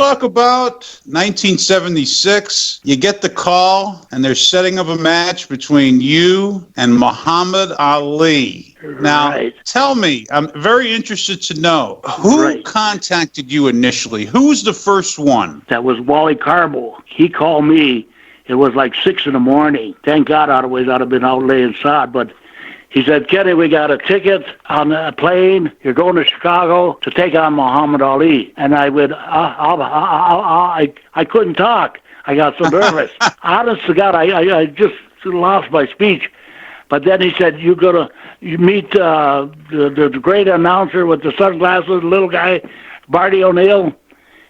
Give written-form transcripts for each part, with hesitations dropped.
talk about 1976. You get the call, and they're setting up a match between you and Muhammad Ali. Now, tell me, I'm very interested to know, who contacted you initially? Who was the first one? That was Wally Carbo. He called me. It was like 6 in the morning. Thank God, otherwise I'd have been out laying sod, but he said, Kenny, we got a ticket on a plane. You're going to Chicago to take on Muhammad Ali. And I would, I couldn't talk. I got so nervous. Honest to God, I just lost my speech. But then he said, you meet the great announcer with the sunglasses, the little guy, Barty O'Neill.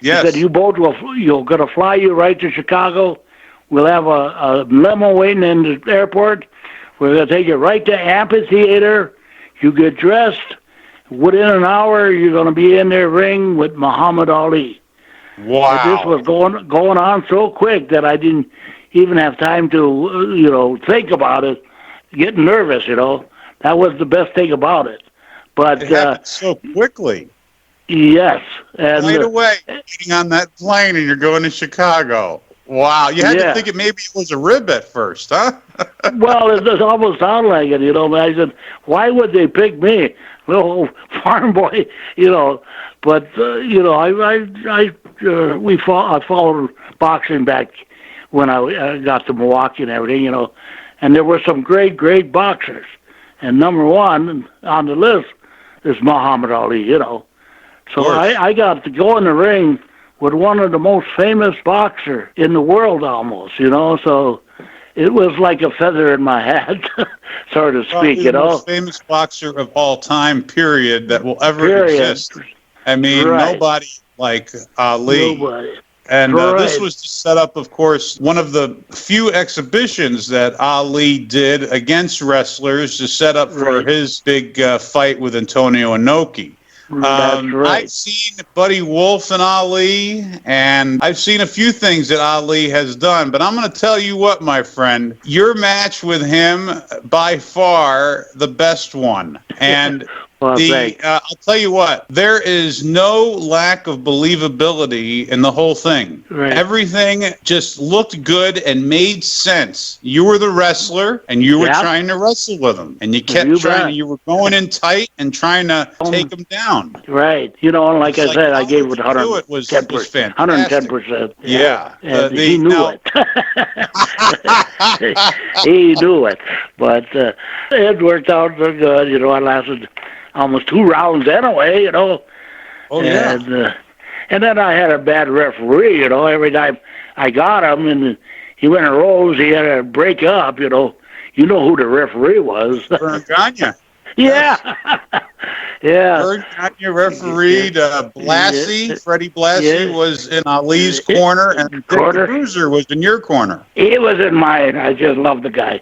Yes. He said, you're going to fly you right to Chicago. We'll have a limo waiting in the airport. We're going to take you right to Amphitheater. You get dressed. Within an hour, you're going to be in their ring with Muhammad Ali. Wow. This was going on so quick that I didn't even have time to, think about it. Getting nervous, That was the best thing about it. But it happened so quickly. Yes. And, right away, getting on that plane and you're going to Chicago. Wow, you had to think maybe it was a rib at first, huh? Well, it almost sounded like it, I said, why would they pick me, little farm boy, But I followed boxing back when I got to Milwaukee and everything, And there were some great boxers, and number one on the list is Muhammad Ali, So I got to go in the ring with one of the most famous boxers in the world almost, So it was like a feather in my hat, so to speak, the most famous boxer of all time, period, that will ever exist. I mean, nobody like Ali. Nobody. And this was to set up, of course, one of the few exhibitions that Ali did against wrestlers to set up for his big fight with Antonio Inoki. I've seen Buddy Wolf and Ali, and I've seen a few things that Ali has done, but I'm going to tell you what, my friend, your match with him, by far the best one. And I'll tell you what, there is no lack of believability in the whole thing. Everything just looked good and made sense. You were the wrestler, and you were trying to wrestle with him, and you kept you were going in tight and trying to take him down. Right. Like I said, I gave it 110%. 110%. Yeah. And he knew it. He knew it. But it worked out so good. I lasted almost 2 rounds anyway, Oh, yeah. And then I had a bad referee, every time I got him and he went and rose, he had to break up, You know who the referee was. Vern Gagne. Yeah. Yeah. Vern Gagne refereed Blassie. Freddie Blassie was in Ali's corner, and Dick the Bruiser was in your corner. He was in mine. I just love the guy.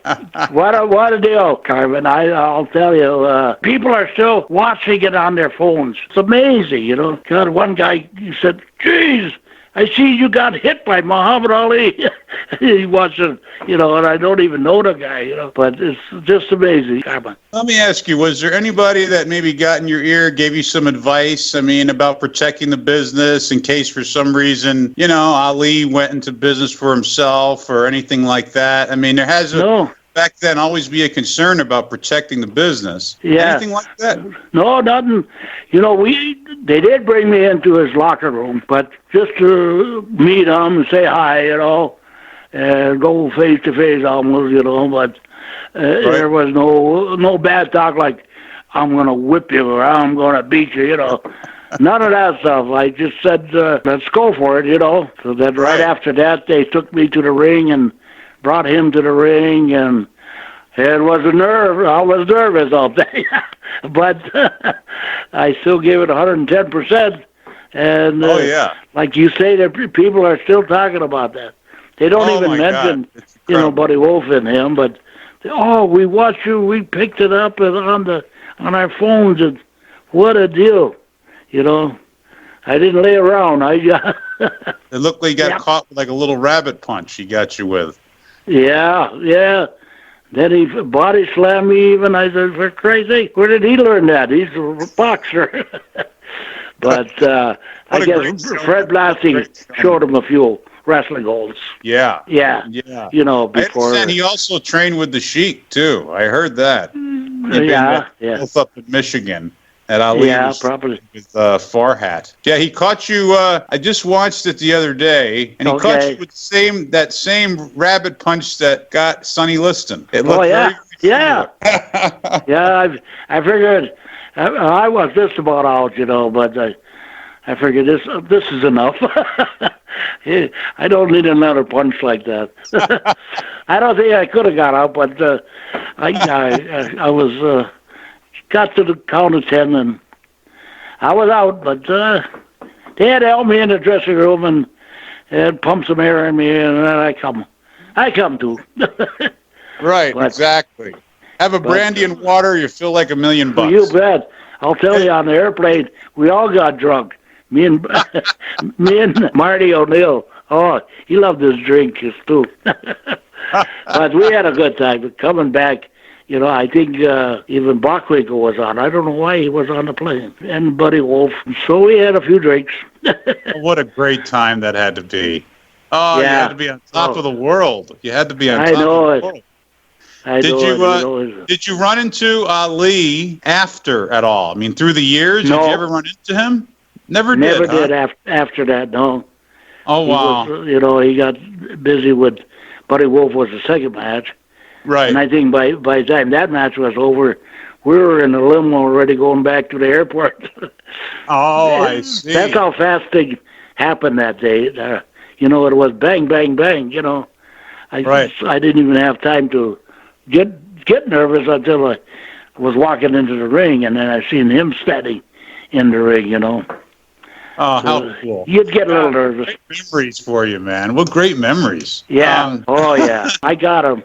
What a deal, Carmen. I'll tell you, people are still watching it on their phones. It's amazing, God, one guy said, geez, I see you got hit by Muhammad Ali. He watched it, and I don't even know the guy, but it's just amazing, Carmen. Let me ask you, was there anybody that maybe got in your ear, gave you some advice, about protecting the business in case for some reason, Ali went into business for himself or anything like that? There hasn't back then always be a concern about protecting the business. Yeah. Anything like that? No, nothing. They did bring me into his locker room, but just to meet him and say hi, and go face to face almost, but there was no bad talk like, I'm going to whip you or I'm going to beat you, None of that stuff. I just said, let's go for it, So then right after that, they took me to the ring and brought him to the ring, and it was a nerve. I was nervous all day, but I still gave it 110%. And like you say, that people are still talking about that. They don't even mention, Buddy Wolf and him, but we watched you. We picked it up on our phones, and what a deal, I didn't lay around. It looked like you got caught with like a little rabbit punch he got you with. Yeah. Then he body slammed me even. I said, for crazy, where did he learn that? He's a boxer. But I guess Fred Blassie showed him a few wrestling holds. Yeah. Yeah. Yeah. You know, I before. understand he also trained with the Sheik, too. I heard that. Yeah. Both up in Michigan. At Ali probably. With Farhat. Yeah, he caught you. I just watched it the other day, and he caught you with that same rabbit punch that got Sonny Liston. It looked very yeah. I figured I was just about out, you know, but I figured this is enough. I don't need another punch like that. I don't think I could have got out, but I was. Got to the count of 10, and I was out, but they had to help me in the dressing room and pump some air in me, and then I come to. Right, exactly. Have a brandy and water, you feel like $1 million. You bet. I'll tell you, on the airplane, we all got drunk. Me and Marty O'Neill. Oh, he loved his drink, too. But we had a good time. But coming back, you know, I think even Bachwinkle was on. I don't know why he was on the plane. And Buddy Wolf. So we had a few drinks. What a great time that had to be. Oh, yeah. You had to be on top of the world. You had to be on top of the world. Did you run into Ali after at all? I mean, through the years, did you ever run into him? Never did after that, no. Oh, wow. He got busy with Buddy Wolf was the second match. Right. And I think by the time that match was over, we were in the limo already going back to the airport. Oh, I see. That's how fast things happened that day. It was bang, bang, bang, I didn't even have time to get nervous until I was walking into the ring, and then I seen him standing in the ring, Oh, how cool. You'd get a little nervous. Great memories for you, man. What great memories. Yeah. Oh, yeah. I got them.